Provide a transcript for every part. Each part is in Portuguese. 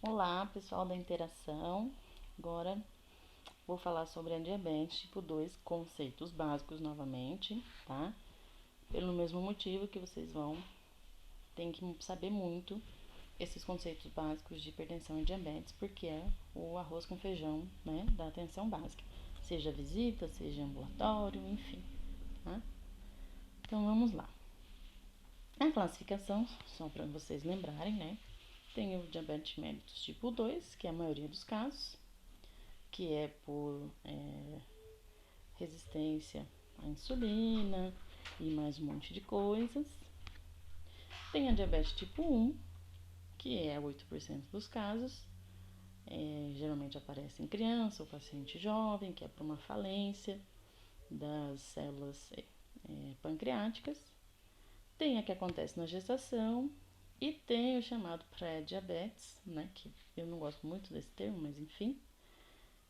Olá, pessoal da interação. Agora vou falar sobre a diabetes tipo 2, conceitos básicos novamente, tá? Pelo mesmo motivo que vocês ter que saber muito esses conceitos básicos de hipertensão e diabetes, porque é o arroz com feijão, né, da atenção básica. Seja visita, seja ambulatório, enfim, tá? Então vamos lá. A classificação, só para vocês lembrarem, né? Tem o diabetes mellitus tipo 2, que é a maioria dos casos, que é por resistência à insulina e mais um monte de coisas. Tem a diabetes tipo 1, que é 8% dos casos, geralmente aparece em criança ou paciente jovem, que é por uma falência das células pancreáticas. Tem a que acontece na gestação e tem o chamado pré-diabetes, né, que eu não gosto muito desse termo, mas enfim.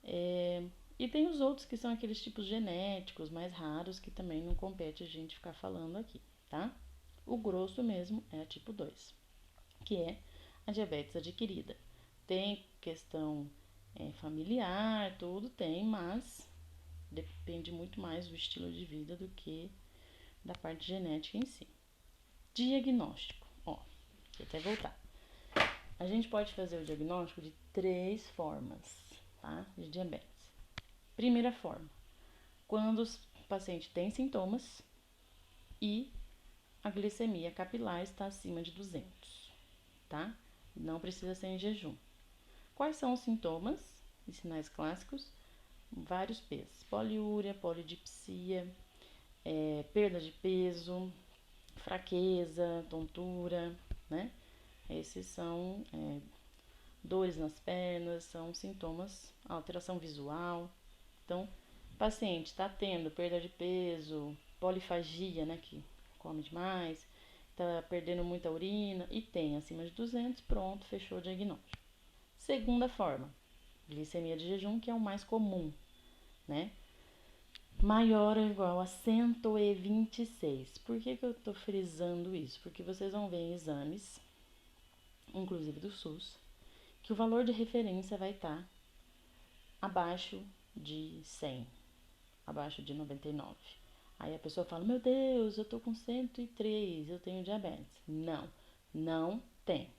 E tem os outros que são aqueles tipos genéticos mais raros que também não compete a gente ficar falando aqui, tá? O grosso mesmo é a tipo 2, que é a diabetes adquirida. Tem questão familiar, tudo tem, mas depende muito mais do estilo de vida do que da parte genética em si. Diagnóstico, ó, deixa eu até voltar. A gente pode fazer o diagnóstico de 3 formas, tá? De diabetes. Primeira forma, quando o paciente tem sintomas e a glicemia capilar está acima de 200, tá? Não precisa ser em jejum. Quais são os sintomas e sinais clássicos? Vários P's: poliúria, polidipsia, perda de peso, fraqueza, tontura, né? Esses são dores nas pernas, são sintomas, alteração visual. Então, o paciente está tendo perda de peso, polifagia, né, que come demais, está perdendo muita urina e tem acima de 200, pronto, fechou o diagnóstico. Segunda forma, glicemia de jejum, que é o mais comum, né? Maior ou igual a 126. Por que eu tô frisando isso? Porque vocês vão ver em exames, inclusive do SUS, que o valor de referência vai estar abaixo de 100, abaixo de 99. Aí a pessoa fala: Meu Deus, eu tô com 103, eu tenho diabetes. Não, não tem.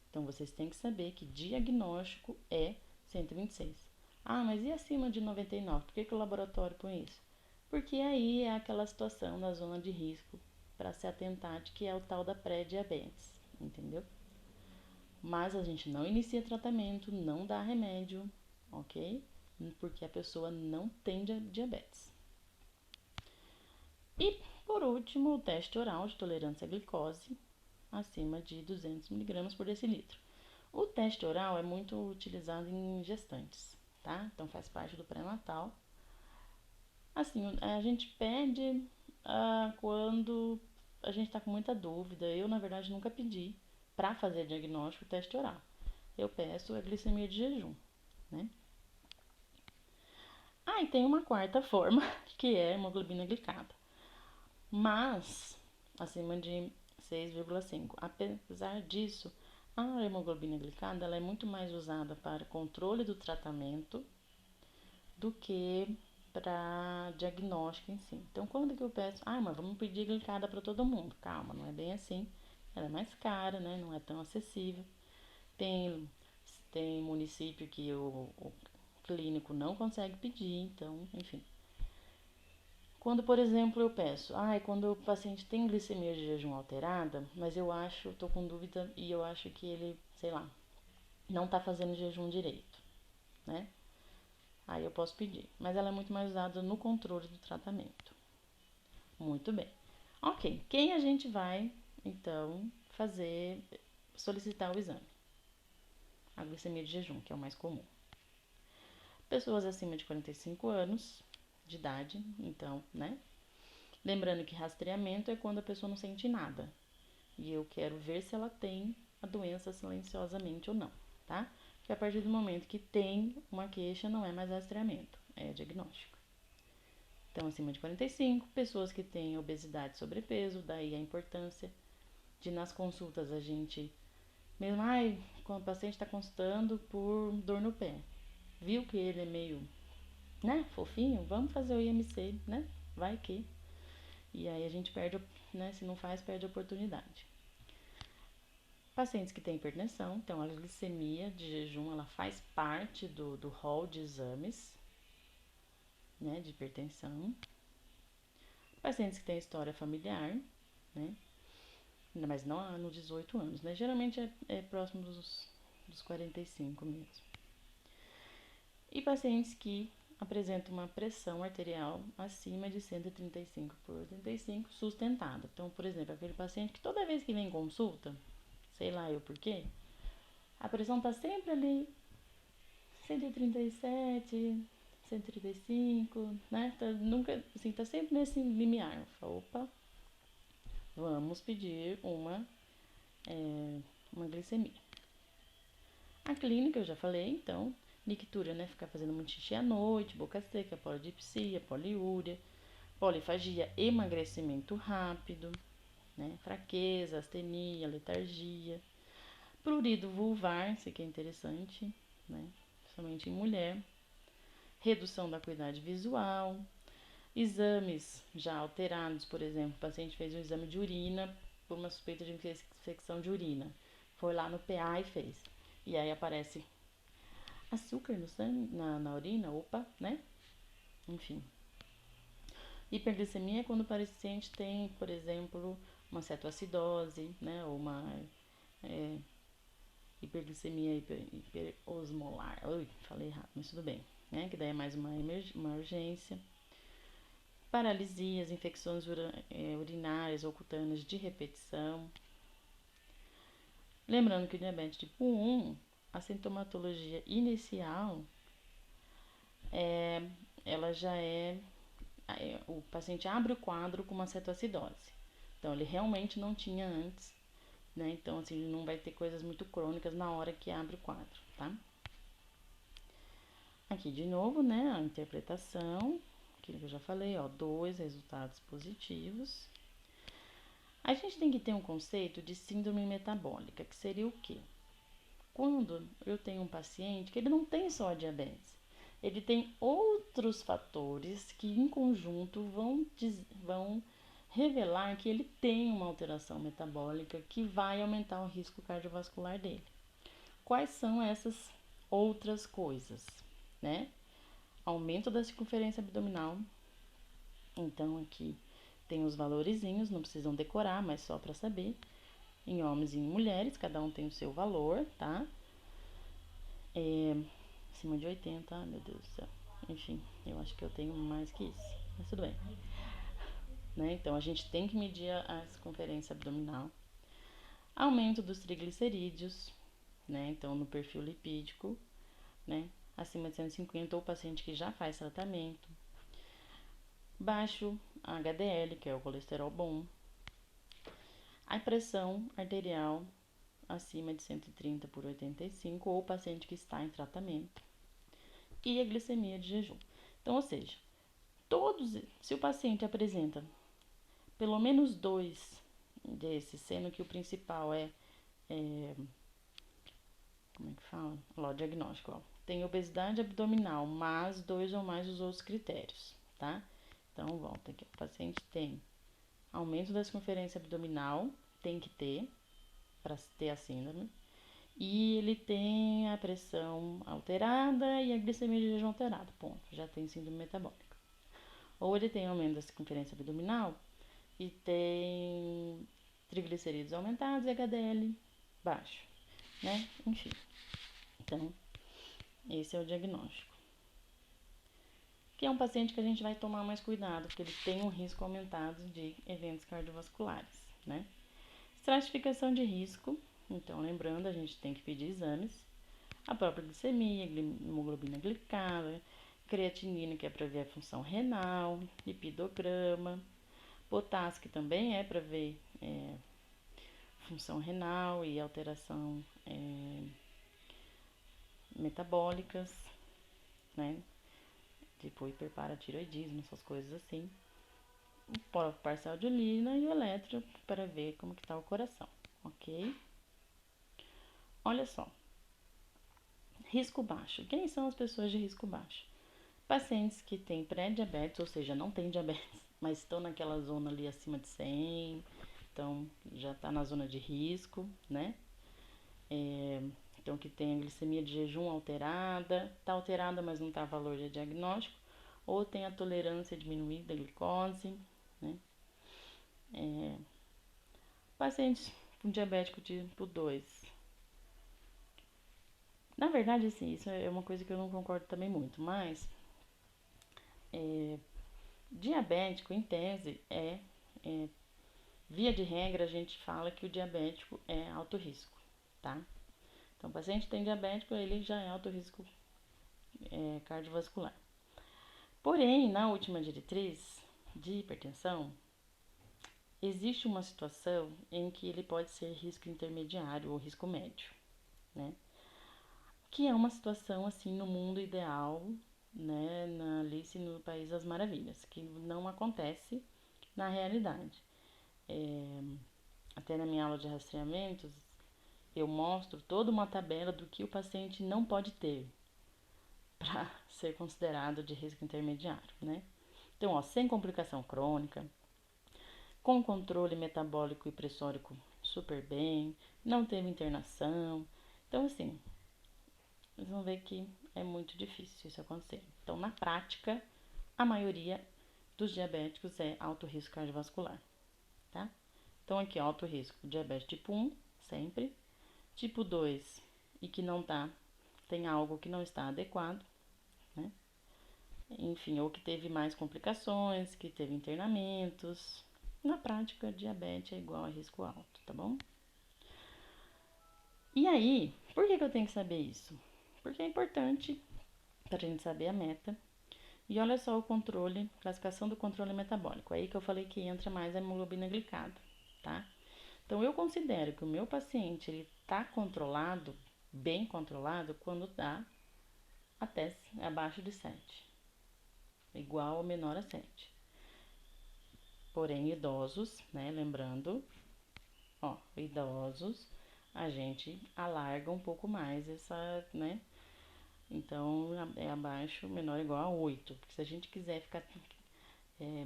Então vocês têm que saber que diagnóstico é 126. Ah, mas e acima de 99? Por que o laboratório põe isso? Porque aí é aquela situação da zona de risco para se atentar de que é o tal da pré-diabetes, entendeu? Mas a gente não inicia tratamento, não dá remédio, ok? Porque a pessoa não tem diabetes. E, por último, o teste oral de tolerância à glicose acima de 200 miligramas por decilitro. O teste oral é muito utilizado em gestantes, tá? Então faz parte do pré-natal. Assim, a gente pede quando a gente tá com muita dúvida. Eu, na verdade, nunca pedi para fazer diagnóstico teste oral. Eu peço a glicemia de jejum, né? Ah, e tem uma quarta forma, que é a hemoglobina glicada. Mas, acima de 6,5. Apesar disso, a hemoglobina glicada ela é muito mais usada para controle do tratamento do que para diagnóstico em si. Então, quando que eu peço, mas vamos pedir glicada para todo mundo? Calma, não é bem assim. Ela é mais cara, né? Não é tão acessível. Tem, tem município que o clínico não consegue pedir, então, enfim. Quando, por exemplo, eu peço, quando o paciente tem glicemia de jejum alterada, mas tô com dúvida e eu acho que ele, sei lá, não tá fazendo jejum direito, né? Aí eu posso pedir, mas ela é muito mais usada no controle do tratamento. Muito bem. Ok, quem a gente vai, então, solicitar o exame? A glicemia de jejum, que é o mais comum. Pessoas acima de 45 anos de idade, então, né? Lembrando que rastreamento é quando a pessoa não sente nada. E eu quero ver se ela tem a doença silenciosamente ou não, tá? Porque a partir do momento que tem uma queixa, não é mais rastreamento, é diagnóstico. Então, acima de 45, pessoas que têm obesidade e sobrepeso, daí a importância de nas consultas a gente mesmo, quando o paciente está consultando por dor no pé, viu que ele é meio, né, fofinho, vamos fazer o IMC, né? Vai que. E aí a gente perde, né? Se não faz, perde a oportunidade. Pacientes que têm hipertensão, então a glicemia de jejum, ela faz parte do rol de exames, né, de hipertensão. Pacientes que têm história familiar, né? Mas não nos 18 anos, né? Geralmente é próximo dos 45 mesmo. E pacientes que apresentam uma pressão arterial acima de 135 por 85 sustentada. Então, por exemplo, aquele paciente que toda vez que vem em consulta, sei lá eu por quê, a pressão tá sempre ali 137, 135, né? Tá, nunca, assim, tá sempre nesse limiar. Opa, vamos pedir uma glicemia. A clínica, eu já falei, então, nictura, né? Ficar fazendo muito xixi à noite, boca seca, polidipsia, poliúria, polifagia, emagrecimento rápido, né? Fraqueza, astenia, letargia. Prurido vulvar, isso aqui é interessante, né? Somente em mulher. Redução da acuidade visual. Exames já alterados, por exemplo, o paciente fez um exame de urina por uma suspeita de infecção de urina. Foi lá no PA e fez. E aí aparece açúcar no sangue, na urina, opa, né? Enfim. Hiperglicemia é quando o paciente tem, por exemplo, uma cetoacidose, né? Ou uma hiperglicemia hiperosmolar. Ui, falei errado, mas tudo bem. Né? Que daí é mais uma urgência. Paralisias, infecções urinárias ou cutâneas de repetição. Lembrando que o diabetes tipo 1, a sintomatologia inicial, ela já o paciente abre o quadro com uma cetoacidose. Então, ele realmente não tinha antes, né? Então, assim, não vai ter coisas muito crônicas na hora que abre o quadro, tá? Aqui, de novo, né, a interpretação, aquilo que eu já falei, ó, 2 resultados positivos. A gente tem que ter um conceito de síndrome metabólica, que seria o quê? Quando eu tenho um paciente que ele não tem só diabetes, ele tem outros fatores que em conjunto vão revelar que ele tem uma alteração metabólica que vai aumentar o risco cardiovascular dele. Quais são essas outras coisas, né? Aumento da circunferência abdominal. Então aqui tem os valorezinhos, não precisam decorar, mas só para saber. Em homens e em mulheres, cada um tem o seu valor, tá? Acima de 80, meu Deus do céu. Enfim, eu acho que eu tenho mais que isso, mas tudo bem. Né? Então a gente tem que medir a circunferência abdominal. Aumento dos triglicerídeos, né? Então no perfil lipídico, né? Acima de 150 ou paciente que já faz tratamento. Baixo HDL, que é o colesterol bom. A pressão arterial acima de 130 por 85 ou paciente que está em tratamento. E a glicemia de jejum. Então, ou seja, se o paciente apresenta pelo menos 2 desses, sendo que o principal como é que fala? Lá, o diagnóstico, ó. Tem obesidade abdominal, mas 2 ou mais dos outros critérios, tá? Então, volta aqui. O paciente tem aumento da circunferência abdominal, tem que ter, para ter a síndrome. E ele tem a pressão alterada e a glicemia de jejum alterada, ponto. Já tem síndrome metabólica. Ou ele tem aumento da circunferência abdominal e tem triglicerídeos aumentados e HDL baixo, né? Enfim. Então, esse é o diagnóstico. Que é um paciente que a gente vai tomar mais cuidado, porque ele tem um risco aumentado de eventos cardiovasculares, né? Estratificação de risco. Então, lembrando, a gente tem que pedir exames. A própria glicemia, hemoglobina glicada, creatinina, que é para ver a função renal, lipidograma, potássio, que também é para ver função renal e alteração metabólicas, né? Tipo hiperparatiroidismo, essas coisas assim. O parcial de urina e o eletro para ver como que tá o coração, ok? Olha só, Risco baixo. Quem são as pessoas de risco baixo? Pacientes que têm pré-diabetes, ou seja, não têm diabetes, mas estão naquela zona ali acima de 100, então já está na zona de risco, né? Então, que tem a glicemia de jejum alterada, está alterada, mas não está valor de diagnóstico, ou tem a tolerância diminuída à glicose, né? Pacientes com diabético tipo 2. Na verdade, assim, isso é uma coisa que eu não concordo também muito, mas diabético, em tese, via de regra, a gente fala que o diabético é alto risco, tá? Então, o paciente tem diabético, ele já é alto risco cardiovascular. Porém, na última diretriz de hipertensão, existe uma situação em que ele pode ser risco intermediário ou risco médio, né? Que é uma situação assim no mundo ideal, né, na Alice no País das Maravilhas, que não acontece na realidade. Até na minha aula de rastreamentos, eu mostro toda uma tabela do que o paciente não pode ter para ser considerado de risco intermediário, né? Então, ó, sem complicação crônica, com controle metabólico e pressórico super bem, não teve internação. Então, assim, vocês vão ver que é muito difícil isso acontecer. Então, na prática, a maioria dos diabéticos é alto risco cardiovascular, tá? Então, aqui, alto risco, diabetes tipo 1, sempre. Tipo 2, e que não tá, tem algo que não está adequado, né? Enfim, ou que teve mais complicações, que teve internamentos. Na prática, diabetes é igual a risco alto, tá bom? E aí, por que eu tenho que saber isso? Porque é importante pra gente saber a meta. E olha só o controle, classificação do controle metabólico. Aí que eu falei que entra mais a hemoglobina glicada, tá? Então, eu considero que o meu paciente, ele tá controlado, bem controlado, quando dá até abaixo de 7, igual ou menor a 7. Porém, idosos, né, lembrando, ó, idosos, a gente alarga um pouco mais essa, né, então é abaixo, menor ou igual a 8, porque se a gente quiser ficar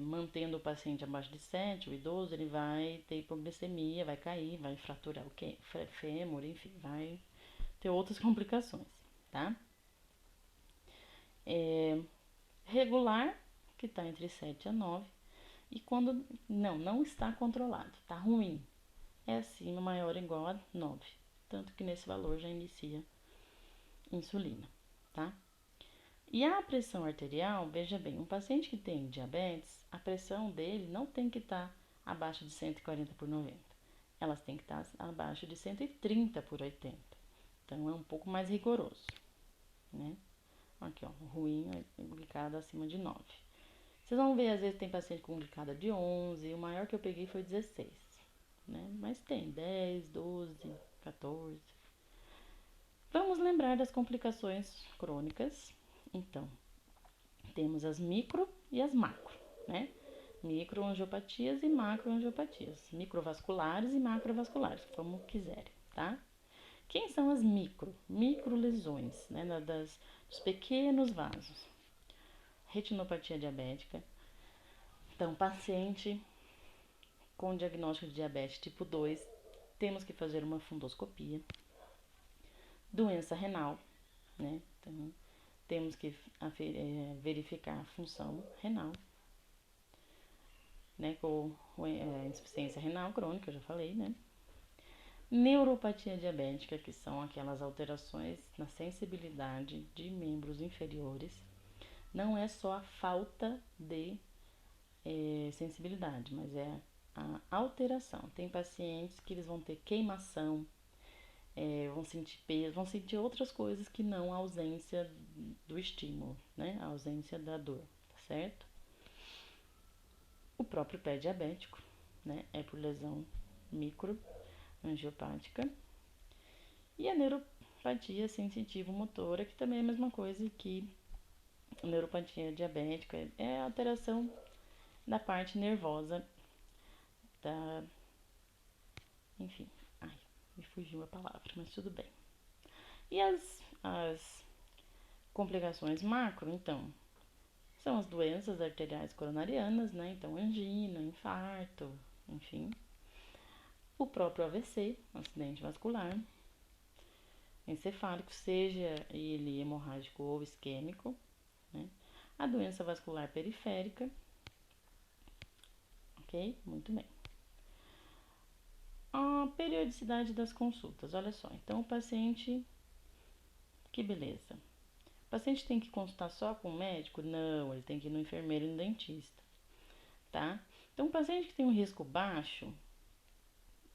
mantendo o paciente abaixo de 7, o idoso, ele vai ter hipoglicemia, vai cair, vai fraturar o fêmur, enfim, vai ter outras complicações, tá? Regular, que está entre 7 a 9, e quando não está controlado, está ruim, é acima, maior ou igual a 9. Tanto que nesse valor já inicia insulina, tá? E a pressão arterial, veja bem, um paciente que tem diabetes, a pressão dele não tem que estar abaixo de 140 por 90. Elas têm que estar abaixo de 130 por 80. Então é um pouco mais rigoroso, né? Aqui, ó, ruim é glicada acima de 9. Vocês vão ver, às vezes tem paciente com glicada de 11, o maior que eu peguei foi 16, né? Mas tem 10, 12, 14. Vamos lembrar das complicações crônicas. Então, temos as micro e as macro, né? Microangiopatias e macroangiopatias, microvasculares e macrovasculares, como quiserem, tá? Quem são as microlesões, né? Dos pequenos vasos. Retinopatia diabética. Então, paciente com diagnóstico de diabetes tipo 2, temos que fazer uma fundoscopia. Doença renal, né? Então, temos que verificar a função renal, né? Com insuficiência renal crônica, eu já falei, né? Neuropatia diabética, que são aquelas alterações na sensibilidade de membros inferiores. Não é só a falta de sensibilidade, mas é a alteração. Tem pacientes que eles vão ter queimação, vão sentir peso, vão sentir outras coisas que não a ausência do estímulo, né? A ausência da dor, tá certo? O próprio pé diabético, né? É por lesão microangiopática. E a neuropatia sensitivo-motora, que também é a mesma coisa que a neuropatia diabética, é a alteração da parte nervosa da... Enfim, ai, me fugiu a palavra, mas tudo bem. E as as complicações macro, então, são as doenças arteriais coronarianas, né? Então, angina, infarto, enfim. O próprio AVC, acidente vascular, encefálico, seja ele hemorrágico ou isquêmico, né? A doença vascular periférica, ok? Muito bem. A periodicidade das consultas, olha só. Então, o paciente, que beleza. O paciente tem que consultar só com o médico? Não, ele tem que ir no enfermeiro e no dentista, tá? Então, o paciente que tem um risco baixo,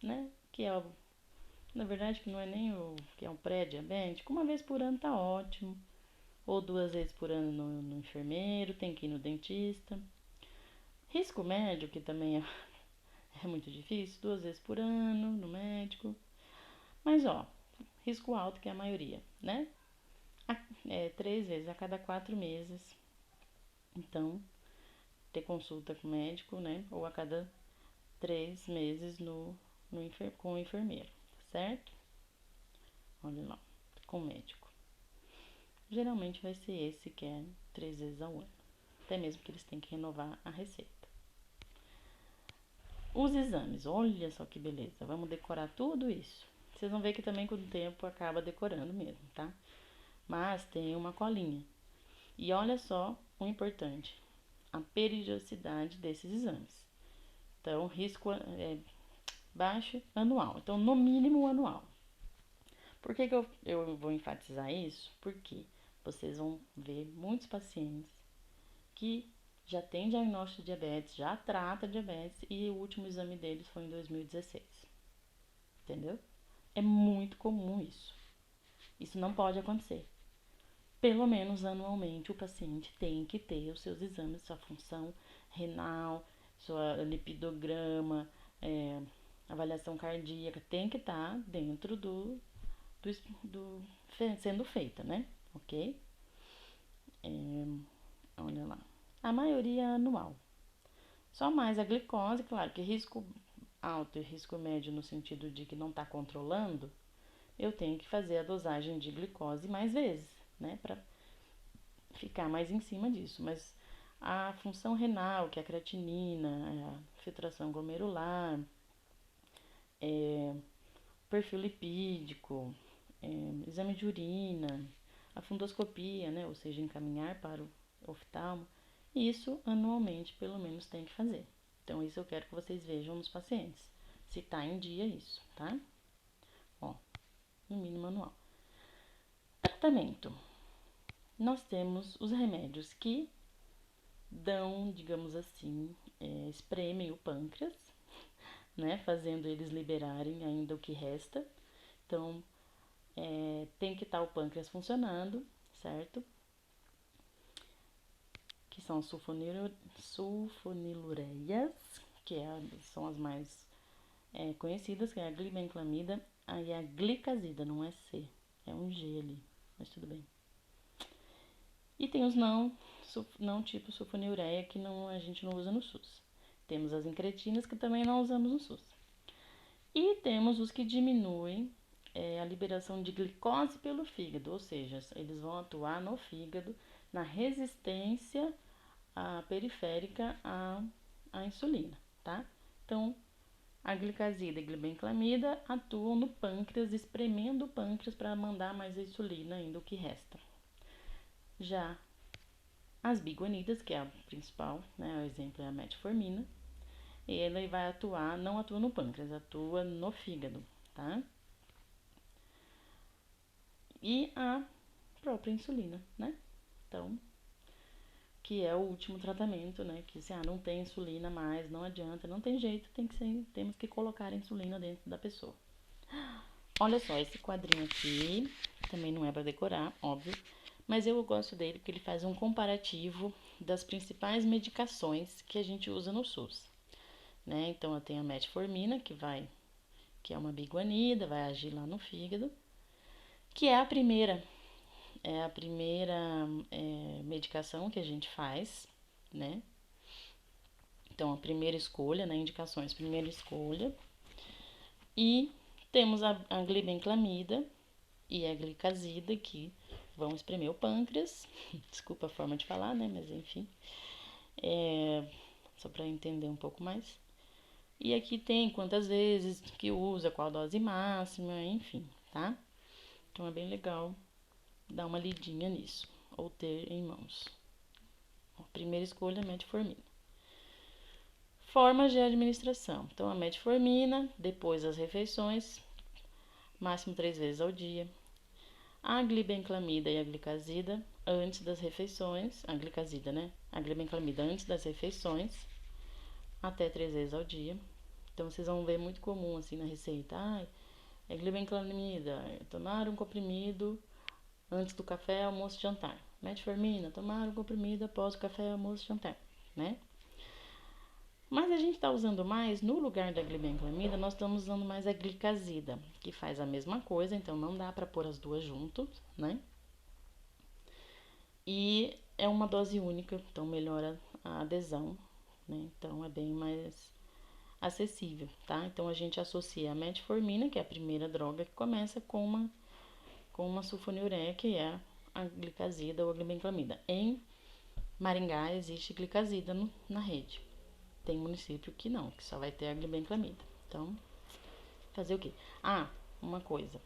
né? Que é, na verdade, que não é nem o que é um pré-diabético, uma vez por ano tá ótimo. Ou 2 vezes por ano no enfermeiro, tem que ir no dentista. Risco médio, que também é muito difícil, 2 vezes por ano no médico. Mas, ó, risco alto, que é a maioria, né? 3 vezes a cada 4 meses. Então, ter consulta com o médico, né? Ou a cada 3 meses com o enfermeiro, certo? Olha lá, com o médico. Geralmente vai ser esse que é 3 vezes ao ano. Até mesmo que eles têm que renovar a receita. Os exames, olha só que beleza. Vamos decorar tudo isso. Vocês vão ver que também com o tempo acaba decorando mesmo, tá? Mas tem uma colinha. E olha só o importante, a periodicidade desses exames. Então, risco baixo anual. Então, no mínimo anual. Por que eu vou enfatizar isso? Porque vocês vão ver muitos pacientes que já tem diagnóstico de diabetes, já trata diabetes e o último exame deles foi em 2016. Entendeu? É muito comum isso. Isso não pode acontecer. Pelo menos anualmente o paciente tem que ter os seus exames, sua função renal, sua lipidograma, avaliação cardíaca, tem que estar dentro do sendo feita, né? Ok? Olha lá. A maioria é anual. Só mais a glicose, claro que risco alto e risco médio no sentido de que não está controlando, eu tenho que fazer a dosagem de glicose mais vezes, né? Para ficar mais em cima disso. Mas a função renal, que é a creatinina, a filtração glomerular, perfil lipídico, exame de urina, a fundoscopia, né? Ou seja, encaminhar para o oftalmo, isso anualmente pelo menos tem que fazer. Então, isso eu quero que vocês vejam nos pacientes, se tá em dia isso, tá? Ó, no mínimo anual. Tratamento. Nós temos os remédios que dão, digamos assim, espremem o pâncreas, né? Fazendo eles liberarem ainda o que resta. Então, tem que estar o pâncreas funcionando, certo? Que são sulfonilureias, que são as mais conhecidas, que é a glibenclamida e a glicazida, não é C, é um G ali, mas tudo bem. E tem os não tipo sulfonilureia, que a gente não usa no SUS. Temos as incretinas, que também não usamos no SUS. E temos os que diminuem a liberação de glicose pelo fígado, ou seja, eles vão atuar no fígado, na resistência periférica à insulina, tá? Então, a glicazida e a glibenclamida atuam no pâncreas, espremendo o pâncreas para mandar mais insulina ainda o que resta. Já as biguanidas, que é a principal, né, o exemplo é a metformina, ele vai atuar, não atua no pâncreas, atua no fígado, tá? E a própria insulina, né? Então, que é o último tratamento, né? Que se não tem insulina mais, não adianta, não tem jeito, temos que colocar a insulina dentro da pessoa. Olha só, esse quadrinho aqui também não é para decorar, óbvio, mas eu gosto dele porque ele faz um comparativo das principais medicações que a gente usa no SUS, né? Então eu tenho a metformina, que é uma biguanida, vai agir lá no fígado, que é a primeira medicação que a gente faz, né? Então, a primeira escolha, né? Indicações, primeira escolha. E temos a glibenclamida, e a glicazida, que vão espremer o pâncreas. Desculpa a forma de falar, né? Mas enfim. Só para entender um pouco mais. E aqui tem quantas vezes que usa, qual dose máxima, enfim, tá? Então é bem legal dar uma lidinha nisso, ou ter em mãos. A primeira escolha, metformina. Formas de administração. Então, a metformina, depois das refeições, máximo 3 vezes ao dia. A glibenclamida e a glicazida, antes das refeições. A glicazida, né? A glibenclamida antes das refeições, até 3 vezes ao dia. Então, vocês vão ver muito comum, assim, na receita. É glibenclamida, tomar um comprimido antes do café, almoço e jantar. Metformina, tomar um comprimido após o café, almoço e jantar, né? Mas a gente está usando mais, no lugar da glibenclamida, nós estamos usando mais a glicazida, que faz a mesma coisa, então não dá para pôr as duas juntos, né? E é uma dose única, então melhora a adesão, né? Então é bem mais acessível, tá? Então a gente associa a metformina, que é a primeira droga que começa, com uma sulfonilureia, que é a glicazida ou a glibenclamida. Em Maringá existe glicazida na rede. Tem município que não, que só vai ter a glibenclamida. Então, fazer o quê? Uma coisa.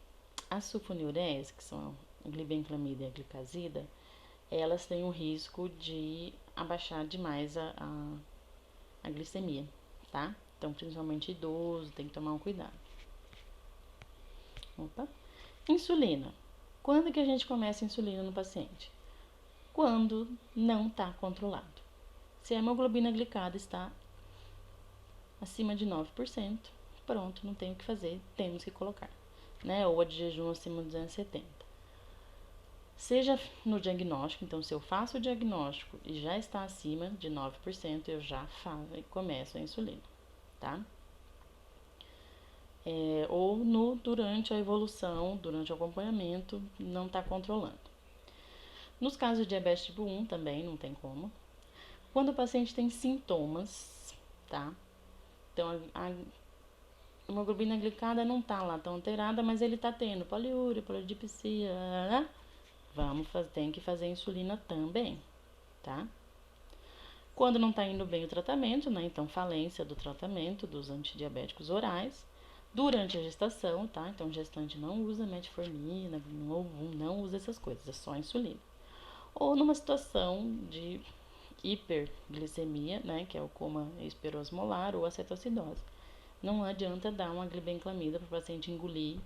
As sulfonilureias, que são a glibenclamida e a glicazida, elas têm o risco de abaixar demais a glicemia, tá? Então, principalmente idoso, tem que tomar um cuidado. Opa. Insulina. Quando que a gente começa a insulina no paciente? Quando não está controlado. Se a hemoglobina glicada está acima de 9%, pronto, não tem o que fazer, temos que colocar, né? Ou a de jejum acima de 270. Seja no diagnóstico, então se eu faço o diagnóstico e já está acima de 9%, eu já começo a insulina, tá? Ou durante a evolução, durante o acompanhamento, não está controlando. Nos casos de diabetes tipo 1 também não tem como. Quando o paciente tem sintomas, tá? Então, a hemoglobina glicada não tá lá tão alterada, mas ele tá tendo poliúria, polidipsia, tem que fazer insulina também, tá? Quando não tá indo bem o tratamento, né? Então, falência do tratamento dos antidiabéticos orais. Durante a gestação, tá? Então, gestante não usa metformina, não usa essas coisas, é só insulina. Ou numa situação de hiperglicemia, né? Que é o coma hiperosmolar ou acetoacidose. Não adianta dar uma glibenclamida para o paciente engolir,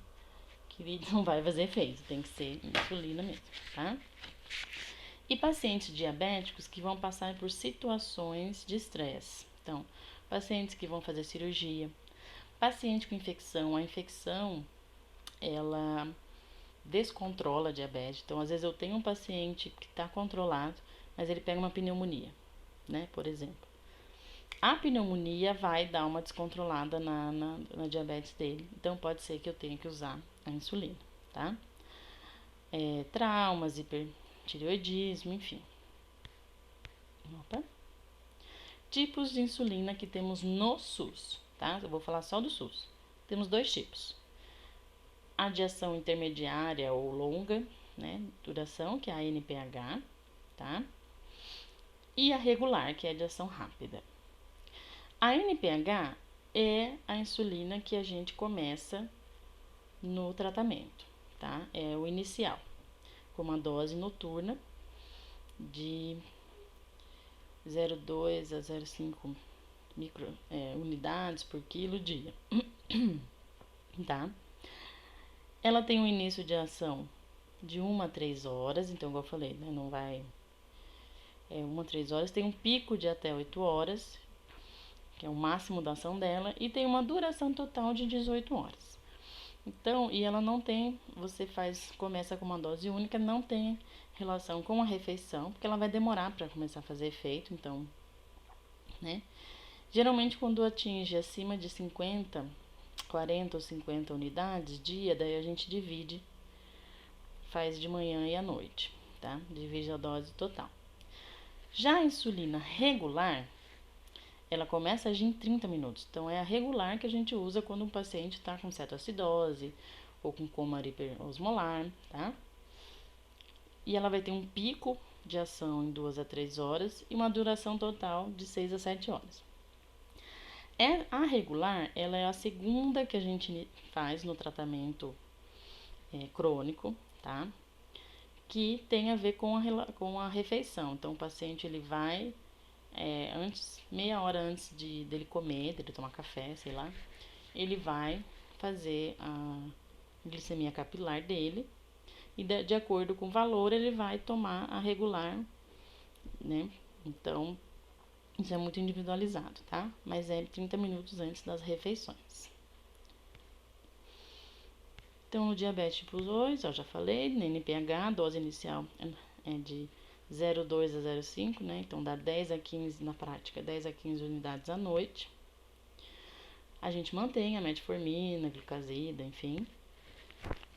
que não vai fazer efeito, tem que ser insulina mesmo, tá? E pacientes diabéticos que vão passar por situações de estresse. Então, pacientes que vão fazer cirurgia, paciente com infecção, a infecção, ela descontrola a diabetes. Então, às vezes eu tenho um paciente que está controlado, mas ele pega uma pneumonia, né, por exemplo. A pneumonia vai dar uma descontrolada na diabetes dele. Então, pode ser que eu tenha que usar a insulina, tá? Traumas, hipertireoidismo, enfim. Opa. Tipos de insulina que temos no SUS, tá? Eu vou falar só do SUS. Temos 2 tipos. A de ação intermediária ou longa, né? Duração, que é a NPH, tá? E a regular, que é a de ação rápida. A NPH é a insulina que a gente começa no tratamento, tá? É o inicial, com uma dose noturna de 0,2 a 0,5 unidades por quilo dia, tá? Ela tem um início de ação de 1 a 3 horas, então, como eu falei, né, não vai... 1 a 3 horas, tem um pico de até 8 horas, que é o máximo da ação dela, e tem uma duração total de 18 horas. Então, e ela não tem, começa com uma dose única, não tem relação com a refeição, porque ela vai demorar para começar a fazer efeito, então, né? Geralmente, quando atinge acima de 40 ou 50 unidades dia, daí a gente divide, faz de manhã e à noite, tá? Divide a dose total. Já a insulina regular, ela começa a agir em 30 minutos. Então, é a regular que a gente usa quando um paciente está com cetoacidose ou com cômara hiperosmolar, tá? E ela vai ter um pico de ação em 2 a 3 horas e uma duração total de 6 a 7 horas. A regular, ela é a segunda que a gente faz no tratamento crônico, tá? Que tem a ver com a refeição. Então, o paciente, ele vai, meia hora antes dele comer, dele tomar café, sei lá, ele vai fazer a glicemia capilar dele e de acordo com o valor ele vai tomar a regular, né? Então, isso é muito individualizado, tá? Mas é 30 minutos antes das refeições. Então, no diabetes tipo 2, eu já falei, no NPH, a dose inicial é de 0,2 a 0,5, né? Então, dá 10 a 15, na prática, 10 a 15 unidades à noite. A gente mantém a metformina, glucazida, enfim.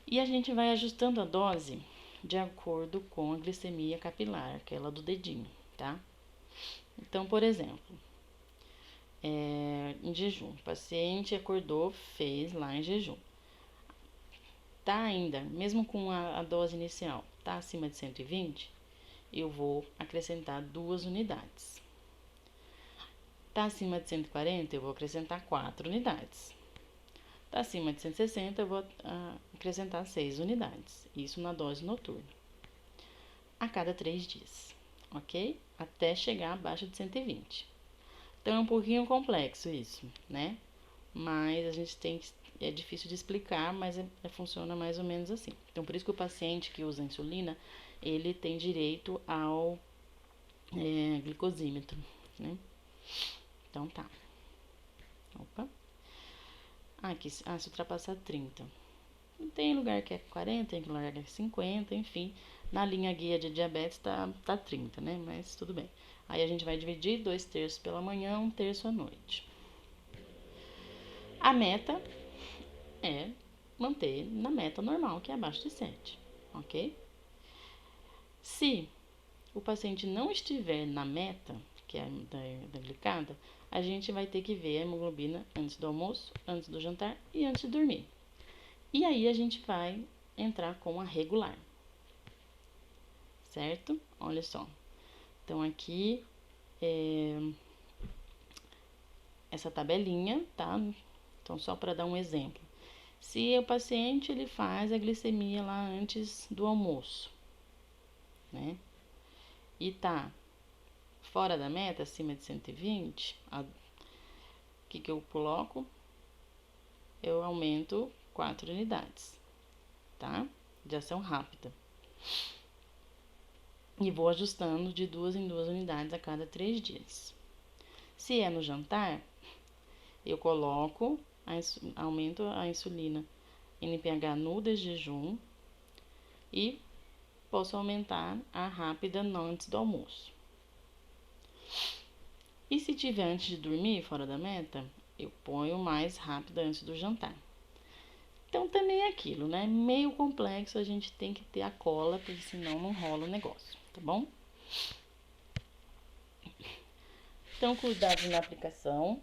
E a gente vai ajustando a dose de acordo com a glicemia capilar, aquela do dedinho, tá? Então, por exemplo, em jejum, o paciente acordou, fez lá em jejum. Tá ainda, mesmo com a dose inicial, tá acima de 120, eu vou acrescentar 2 unidades. Tá acima de 140, eu vou acrescentar 4 unidades. Tá acima de 160, eu vou acrescentar 6 unidades. Isso na dose noturna. A cada 3 dias, ok? Até chegar abaixo de 120. Então, é um pouquinho complexo isso, né? Mas a gente tem que... É difícil de explicar, mas funciona mais ou menos assim. Então, por isso que o paciente que usa insulina, ele tem direito ao glicosímetro, né? Então, tá. Opa. Aqui, se ultrapassar 30. Tem lugar que é 40, tem lugar que é 50, enfim. Na linha guia de diabetes tá 30, né? Mas tudo bem. Aí a gente vai dividir 2/3 pela manhã, 1/3 à noite. A meta é manter na meta normal, que é abaixo de 7, ok? Se o paciente não estiver na meta, que é da glicada, a gente vai ter que ver a hemoglobina antes do almoço, antes do jantar e antes de dormir. E aí a gente vai entrar com a regular, certo? Olha só. Então aqui essa tabelinha, tá? Então só para dar um exemplo. Se o paciente ele faz a glicemia lá antes do almoço, né? E tá fora da meta, acima de 120, o que eu coloco? Eu aumento 4 unidades, tá? De ação rápida. E vou ajustando de 2 em 2 unidades a cada 3 dias. Se é no jantar, eu coloco, aumento a insulina NPH no de jejum e posso aumentar a rápida antes do almoço. E se tiver antes de dormir, fora da meta, eu ponho mais rápida antes do jantar. Então também é aquilo, né? Meio complexo, a gente tem que ter a cola, porque senão não rola o negócio, tá bom? Então, cuidado na aplicação.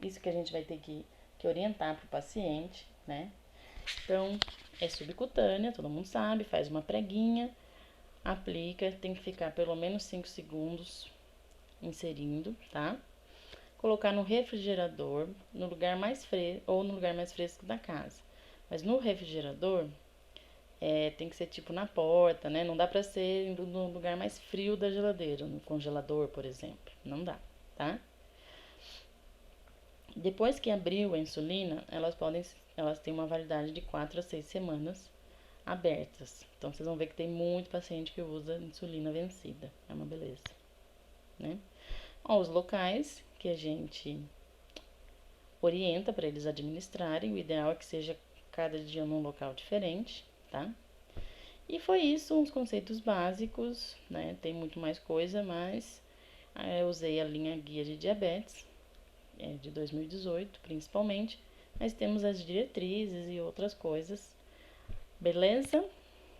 Isso que a gente vai ter que orientar para o paciente, né? Então, é subcutânea, todo mundo sabe, faz uma preguinha, aplica, tem que ficar pelo menos 5 segundos inserindo, tá? Colocar no refrigerador, no lugar mais fresco ou no lugar mais fresco da casa. Mas no refrigerador, tem que ser tipo na porta, né? Não dá pra ser no lugar mais frio da geladeira, no congelador, por exemplo. Não dá, tá? Depois que abriu a insulina, elas têm uma validade de 4 a 6 semanas abertas. Então, vocês vão ver que tem muito paciente que usa insulina vencida. É uma beleza, né? Os locais que a gente orienta para eles administrarem, o ideal é que seja cada dia num local diferente, tá? E foi isso, uns conceitos básicos, né? Tem muito mais coisa, mas eu usei a linha guia de diabetes, de 2018 principalmente, mas temos as diretrizes e outras coisas, beleza?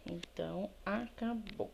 Então, acabou.